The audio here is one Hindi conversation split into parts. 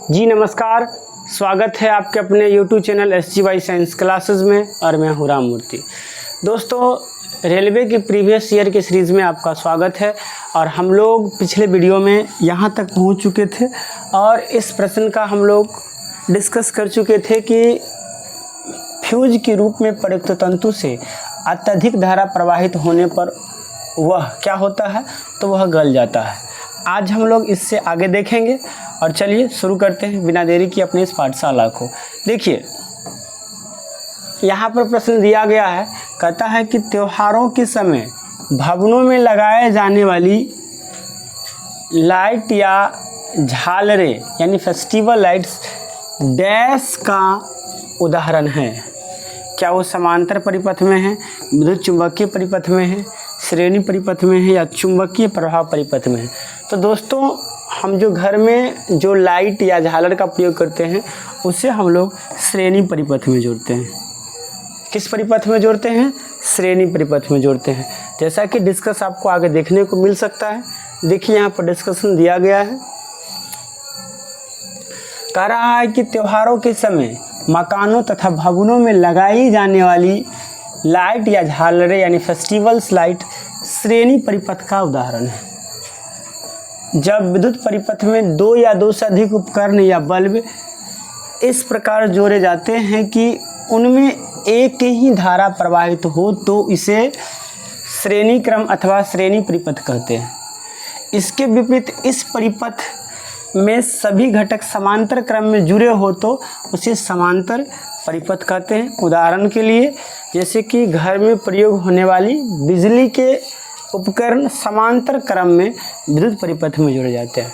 जी नमस्कार, स्वागत है आपके अपने YouTube channel SGY science classes में और मैं हूँ राम मूर्ति। दोस्तों, रेलवे की प्रीवियस ईयर की सीरीज़ में आपका स्वागत है और हम लोग पिछले वीडियो में यहाँ तक पहुँच चुके थे और इस प्रश्न का हम लोग डिस्कस कर चुके थे कि फ्यूज के रूप में प्रयुक्त तंतु से अत्यधिक धारा प्रवाहित होने पर वह क्या होता है, तो वह गल जाता है। आज हम लोग इससे आगे देखेंगे और चलिए शुरू करते हैं बिना देरी की अपने इस पाठशाला को। देखिए, यहाँ पर प्रश्न दिया गया है, कहता है कि त्योहारों के समय भवनों में लगाए जाने वाली लाइट या झालरें यानी फेस्टिवल लाइट्स डैश का उदाहरण है। क्या वो समांतर परिपथ में है, विद्युत चुंबकीय परिपथ में है, श्रेणी परिपथ में है या चुंबकीय प्रभाव परिपथ में है। तो दोस्तों, हम जो घर में जो लाइट या झालर का प्रयोग करते हैं उसे हम लोग श्रेणी परिपथ में जोड़ते हैं। किस परिपथ में जोड़ते हैं? श्रेणी परिपथ में जोड़ते हैं। जैसा कि डिस्कस आपको आगे देखने को मिल सकता है। देखिए, यहाँ पर डिस्कशन दिया गया है। कह रहा है कि त्योहारों के समय मकानों तथा भवनों में लगाई जाने वाली लाइट या झालरें यानी फेस्टिवल्स लाइट श्रेणी परिपथ का उदाहरण है। जब विद्युत परिपथ में दो या दो से अधिक उपकरण या बल्ब इस प्रकार जोड़े जाते हैं कि उनमें एक ही धारा प्रवाहित हो तो इसे श्रेणी क्रम अथवा श्रेणी परिपथ कहते हैं। इसके विपरीत इस परिपथ में सभी घटक समांतर क्रम में जुड़े हो तो उसे समांतर परिपथ कहते हैं। उदाहरण के लिए, जैसे कि घर में प्रयोग होने वाली बिजली के उपकरण समांतर क्रम में विद्युत परिपथ में जुड़े जाते हैं।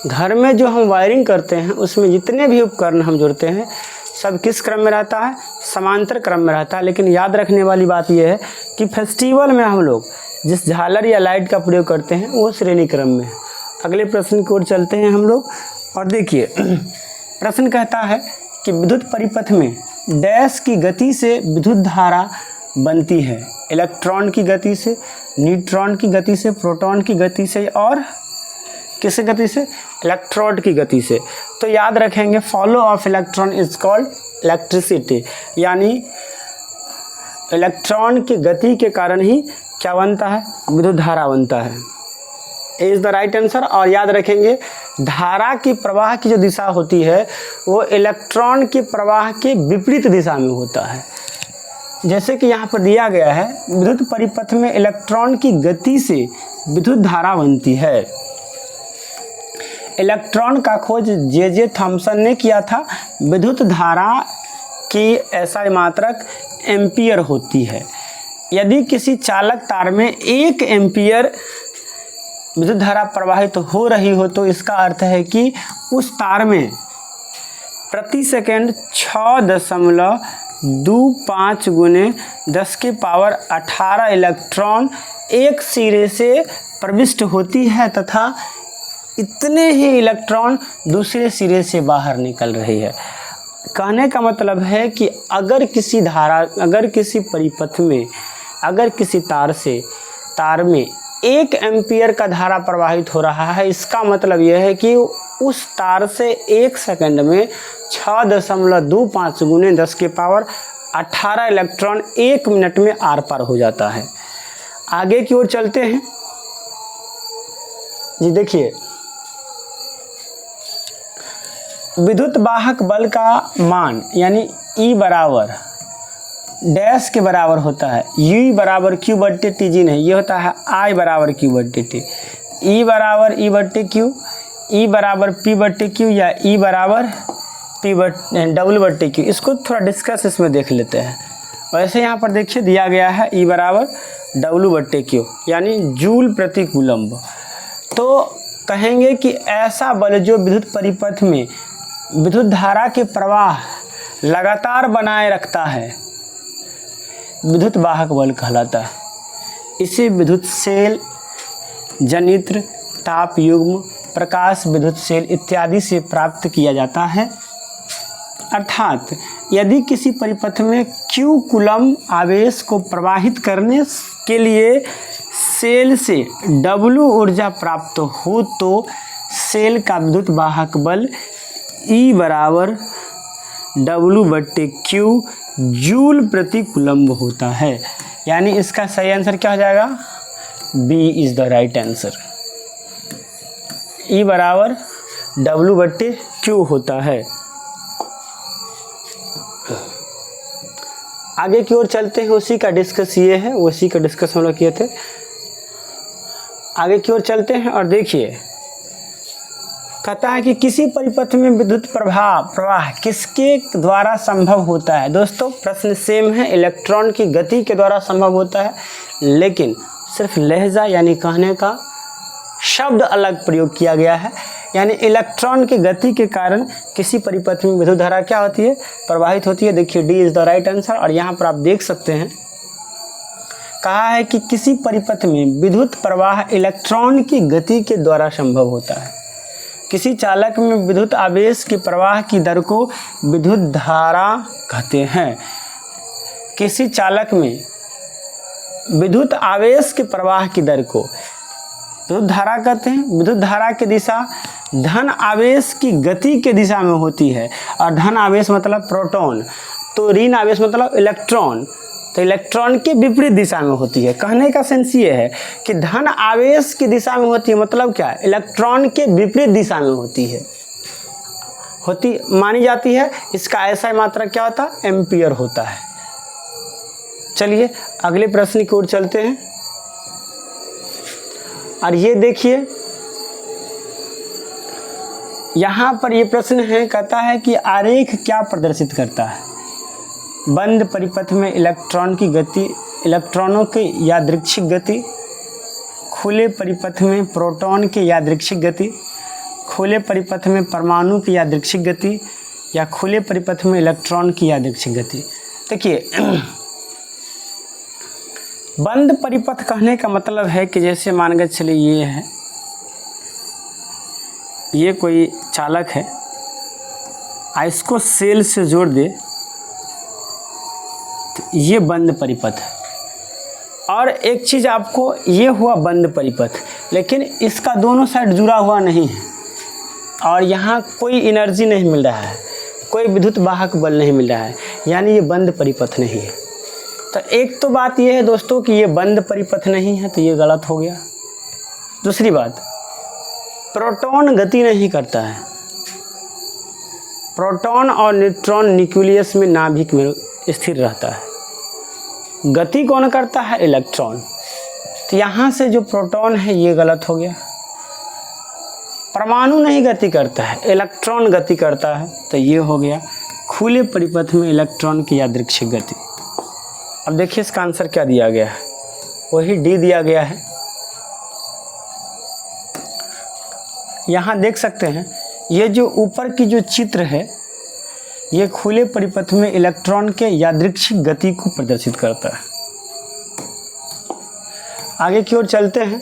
घर में जो हम वायरिंग करते हैं उसमें जितने भी उपकरण हम जोड़ते हैं सब किस क्रम में रहता है? समांतर क्रम में रहता है। लेकिन याद रखने वाली बात यह है कि फेस्टिवल में हम लोग जिस झालर या लाइट का प्रयोग करते हैं वो श्रेणी क्रम में है। अगले प्रश्न की ओर चलते हैं हम लोग और देखिए, प्रश्न कहता है कि विद्युत परिपथ में डैश की गति से विद्युत धारा बनती है। इलेक्ट्रॉन की गति से, न्यूट्रॉन की गति से, प्रोटॉन की गति से और किस गति से? इलेक्ट्रोड की गति से। तो याद रखेंगे, follow of electron is called electricity, यानी इलेक्ट्रॉन की गति के कारण ही क्या बनता है? विद्युत धारा बनता है। Is the right answer. और याद रखेंगे, धारा की प्रवाह की जो दिशा होती है वो इलेक्ट्रॉन के प्रवाह के विपरीत दिशा में होता है। जैसे कि यहाँ पर दिया गया है, विद्युत परिपथ में इलेक्ट्रॉन की गति से विद्युत धारा बनती है। इलेक्ट्रॉन का खोज जे थॉमसन ने किया था। विद्युत धारा की SI मात्रक एम्पियर होती है। यदि किसी चालक तार में 1 एम्पियर विद्युत धारा प्रवाहित हो रही हो तो इसका अर्थ है कि उस तार में प्रति सेकंड 6.25 गुने 10 की पावर 18 इलेक्ट्रॉन एक सिरे से प्रविष्ट होती है तथा इतने ही इलेक्ट्रॉन दूसरे सिरे से बाहर निकल रही है। कहने का मतलब है कि अगर किसी परिपथ में, अगर किसी तार में 1 एम्पियर का धारा प्रवाहित हो रहा है, इसका मतलब यह है कि उस तार से 1 सेकंड में 6.25 गुने 10 की पावर 18 इलेक्ट्रॉन 1 मिनट में आर पार हो जाता है। आगे की ओर चलते हैं जी। देखिए, विद्युत वाहक बल का मान यानी E बराबर डैश के बराबर होता है। U बराबर Q/T जी नहीं, ये होता है I बराबर Q/T। E बराबर E/Q, E बराबर P/Q या E बराबर W/Q। इसको थोड़ा डिस्कस इसमें देख लेते हैं। वैसे यहाँ पर देखिए दिया गया है E बराबर W/Q यानी जूल प्रति कूलम्ब। तो कहेंगे कि ऐसा बल जो विद्युत परिपथ में विद्युत धारा के प्रवाह लगातार बनाए रखता है विद्युत वाहक बल कहलाता है। इसे विद्युत सेल, जनित्र, ताप युग्म, प्रकाश विद्युत सेल इत्यादि से प्राप्त किया जाता है। अर्थात यदि किसी परिपथ में Q कूलम्ब आवेश को प्रवाहित करने के लिए सेल से W ऊर्जा प्राप्त हो तो सेल का विद्युत वाहक बल E बराबर W/Q जूल प्रति कूलम्ब होता है। यानी इसका सही आंसर क्या हो जाएगा? B is the right answer. E बराबर W/Q होता है। आगे की ओर चलते हैं, उसी का डिस्कस ये है, उसी का डिस्कस हम लोग किए थे। आगे की ओर चलते हैं और देखिए, कहता है कि किसी परिपथ में विद्युत प्रवाह किसके द्वारा संभव होता है। दोस्तों प्रश्न सेम है, इलेक्ट्रॉन की गति के द्वारा संभव होता है, लेकिन सिर्फ लहजा यानी कहने का शब्द अलग प्रयोग किया गया है। यानी इलेक्ट्रॉन की गति के कारण किसी परिपथ में विद्युत धारा क्या होती है? प्रवाहित होती है। देखिए D is the right answer. और यहाँ पर आप देख सकते हैं, कहा है कि किसी परिपथ में विद्युत प्रवाह इलेक्ट्रॉन की गति के द्वारा संभव होता है। किसी चालक में विद्युत आवेश के प्रवाह की दर को विद्युत धारा कहते हैं। किसी चालक में विद्युत आवेश के प्रवाह की दर को विद्युत धारा कहते हैं। विद्युत धारा की दिशा धन आवेश की गति के दिशा में होती है, और धन आवेश मतलब प्रोटॉन, तो ऋण आवेश मतलब इलेक्ट्रॉन, तो इलेक्ट्रॉन के विपरीत दिशा में होती है। कहने का सेंस ये है कि धन आवेश की दिशा में होती है, मतलब क्या? इलेक्ट्रॉन के विपरीत दिशा में होती मानी जाती है। इसका ऐसा मात्रा क्या होता है? एम्पियर होता है। चलिए अगले प्रश्न की ओर चलते हैं, और ये देखिए यहाँ पर ये प्रश्न है, कहता है कि आरेख क्या प्रदर्शित करता है? बंद परिपथ में इलेक्ट्रॉन की गति, इलेक्ट्रॉनों की यादृच्छिक गति, खुले परिपथ में प्रोटॉन की यादृच्छिक गति, खुले परिपथ में परमाणु की यादृच्छिक गति, या खुले परिपथ में इलेक्ट्रॉन की यादृच्छिक गति। देखिए बंद परिपथ कहने का मतलब है कि जैसे मान के चलिए ये है, ये कोई चालक है, इसको सेल से जोड़ दे तो ये बंद परिपथ है। और एक चीज़ आपको, ये हुआ बंद परिपथ, लेकिन इसका दोनों साइड जुड़ा हुआ नहीं है, और यहाँ कोई एनर्जी नहीं मिल रहा है, कोई विद्युत वाहक बल नहीं मिल रहा है, यानी ये बंद परिपथ नहीं है। तो एक तो बात ये है दोस्तों कि ये बंद परिपथ नहीं है, तो ये गलत हो गया। दूसरी बात, प्रोटॉन गति नहीं करता है। प्रोटॉन और न्यूट्रॉन न्यूक्लियस में नाभिक में स्थिर रहता है। गति कौन करता है? इलेक्ट्रॉन। तो यहाँ से जो प्रोटॉन है ये गलत हो गया। परमाणु नहीं गति करता है, इलेक्ट्रॉन गति करता है, तो ये हो गया खुले परिपथ में इलेक्ट्रॉन की यादृच्छिक गति। अब देखिए इसका आंसर क्या दिया गया है, वही डी दिया गया है। यहाँ देख सकते हैं, ये जो ऊपर की जो चित्र है, ये खुले परिपथ में इलेक्ट्रॉन के यादृच्छिक गति को प्रदर्शित करता है। आगे की ओर चलते हैं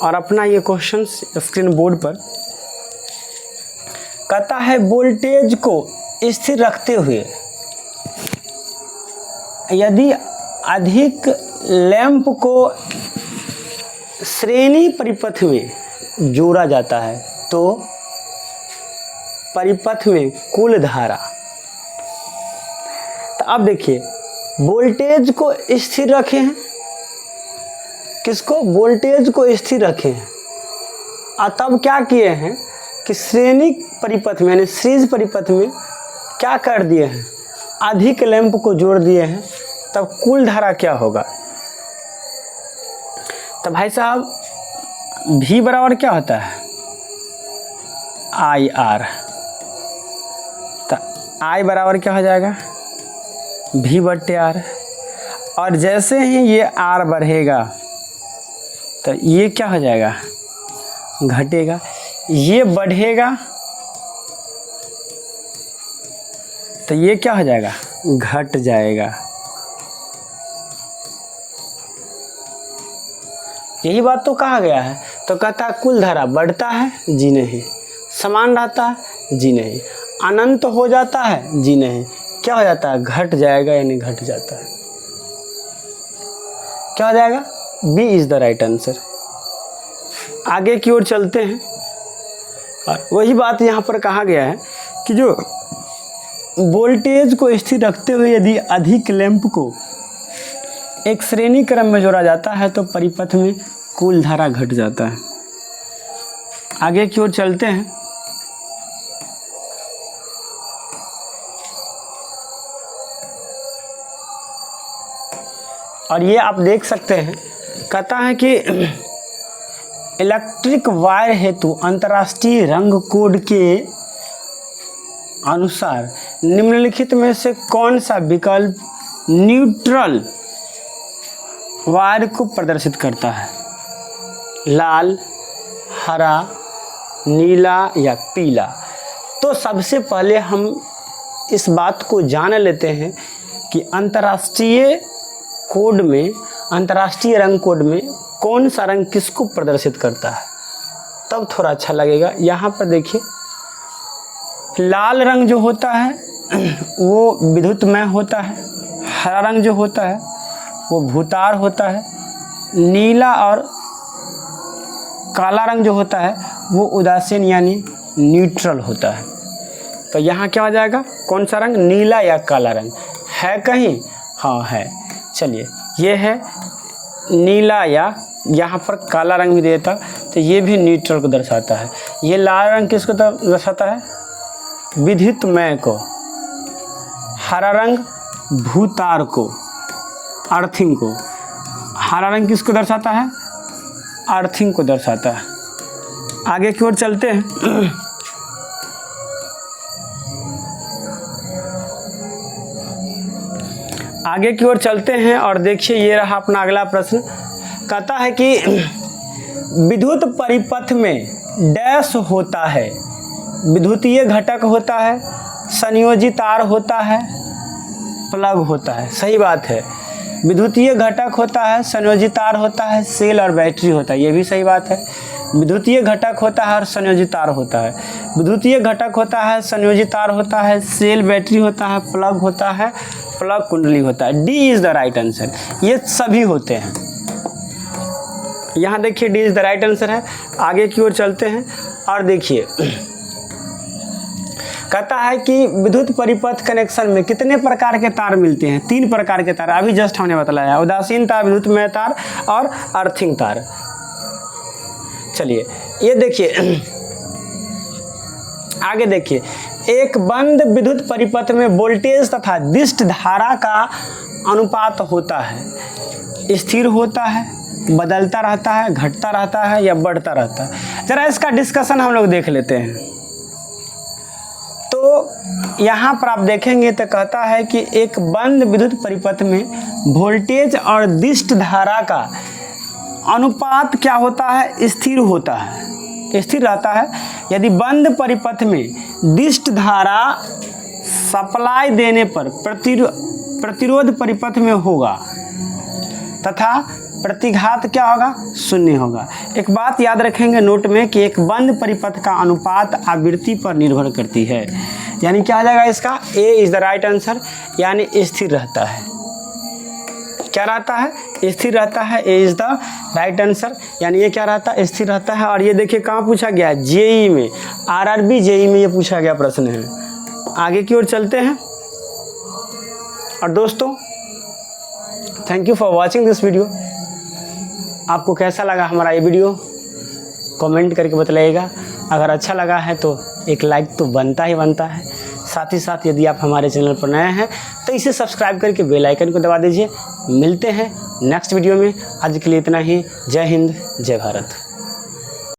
और अपना ये क्वेश्चन स्क्रीन बोर्ड पर कहता है, वोल्टेज को स्थिर रखते हुए यदि अधिक लैंप को श्रेणी परिपथ में जोड़ा जाता है तो परिपथ में कुल धारा। तो अब देखिए, वोल्टेज को स्थिर रखे हैं, किसको? वोल्टेज को स्थिर रखे हैं, और तब क्या किए हैं कि श्रेणी परिपथ में यानी सीरीज परिपथ में क्या कर दिए हैं? अधिक लैंप को जोड़ दिए हैं, तब कुल धारा क्या होगा? तो भाई साहब V बराबर क्या होता है? IR। तो I बराबर क्या हो जाएगा? V/R। और जैसे ही ये R बढ़ेगा तो ये क्या हो जाएगा? घटेगा। ये बढ़ेगा तो ये क्या हो जाएगा? घट जाएगा। यही बात तो कहा गया है। तो कहता है कुल धारा बढ़ता है? जी नहीं। समान रहता है? जी नहीं। अनंत हो जाता है? जी नहीं। क्या हो जाता है? घट जाएगा, यानी घट जाता है। क्या हो जाएगा? B is the right answer. आगे की ओर चलते हैं और वही बात यहाँ पर कहा गया है कि जो वोल्टेज को स्थिर रखते हुए यदि अधिक लैंप को एक श्रेणी क्रम में जोड़ा जाता है तो परिपथ में कुल धारा घट जाता है। आगे की ओर चलते हैं। और ये आप देख सकते हैं, कहता है कि इलेक्ट्रिक वायर हेतु अंतर्राष्ट्रीय रंग कोड के अनुसार निम्नलिखित में से कौन सा विकल्प न्यूट्रल वायर को प्रदर्शित करता है? लाल, हरा, नीला या पीला? तो सबसे पहले हम इस बात को जान लेते हैं कि अंतर्राष्ट्रीय कोड में, अंतर्राष्ट्रीय रंग कोड में कौन सा रंग किसको प्रदर्शित करता है, तब थोड़ा अच्छा लगेगा। यहाँ पर देखिए, लाल रंग जो होता है वो विद्युतमय होता है, हरा रंग जो होता है वो भूतार होता है, नीला और काला रंग जो होता है वो उदासीन यानी न्यूट्रल होता है। तो यहाँ क्या हो जाएगा, कौन सा रंग, नीला या काला रंग है कहीं? हाँ है। चलिए, ये है नीला या यहाँ पर काला रंग भी देता तो ये भी न्यूट्रल को दर्शाता है। ये लाल रंग किसको दर्शाता है? विद्युतमय को। हरा रंग भूतार को, अर्थिंग को। हरा रंग किसको दर्शाता है? अर्थिंग को दर्शाता है। आगे की ओर चलते हैं। आगे की ओर चलते हैं और देखिए, ये रहा अपना अगला प्रश्न। कहता है कि विद्युत परिपथ में डैश होता है, विद्युतीय घटक होता है, संयोजी तार होता है, प्लग होता है। सही बात है, विद्युतीय घटक होता है, संयोजी तार होता है, सेल और बैटरी होता है। ये भी सही बात है, विद्युतीय घटक होता है और संयोजी तार होता है। विद्युतीय घटक होता है, संयोजी तार होता है, सेल बैटरी होता है, प्लग होता है, प्लग कुंडली होता है। D is the right answer. ये सभी होते हैं। यहाँ देखिए, D is the right answer है। आगे की ओर चलते हैं और देखिए, कहता है कि विद्युत परिपथ कनेक्शन में कितने प्रकार के तार मिलते हैं? 3 प्रकार के तार। अभी जस्ट हमने बताया, उदासीन तार, विद्युतमय तार और अर्थिंग तार। चलिए, ये देखिए, आगे देखिए, एक बंद विद्युत परिपथ में वोल्टेज तथा दिष्ट धारा का अनुपात होता है, स्थिर होता है, बदलता रहता है, घटता रहता है या बढ़ता रहता है? जरा इसका डिस्कशन हम लोग देख लेते हैं। तो यहाँ पर आप देखेंगे तो कहता है कि एक बंद विद्युत परिपथ में वोल्टेज और दिष्ट धारा का अनुपात क्या होता है? स्थिर होता है, स्थिर रहता है। यदि बंद परिपथ में दिष्ट धारा सप्लाई देने पर प्रतिरोध परिपथ में होगा तथा प्रतिघात क्या होगा? शून्य होगा। एक बात याद रखेंगे नोट में कि एक बंद परिपथ का अनुपात आवृत्ति पर निर्भर करती है। यानी क्या आ जाएगा इसका? A is the right answer, यानी स्थिर रहता है। क्या रहता है? स्थिर रहता है। A is the right answer, यानी ये क्या रहता है? स्थिर रहता है। और ये देखिए कहाँ पूछा गया? जेई में, आरआरबी जेई में ये पूछा गया प्रश्न है। आगे की ओर चलते हैं। और दोस्तों, thank you for watching this video. आपको कैसा लगा हमारा ये वीडियो? कमेंट करके बताइएगा। अगर अच्छा लगा है तो एक लाइक तो बनता ही बनता है। साथ ही साथ यदि आप हमारे चैनल पर नए हैं तो इसे सब्सक्राइब करके बेल आइकन को दबा दीजिए। मिलते हैं नेक्स्ट वीडियो में। आज के लिए इतना ही। जय हिंद, जय भारत।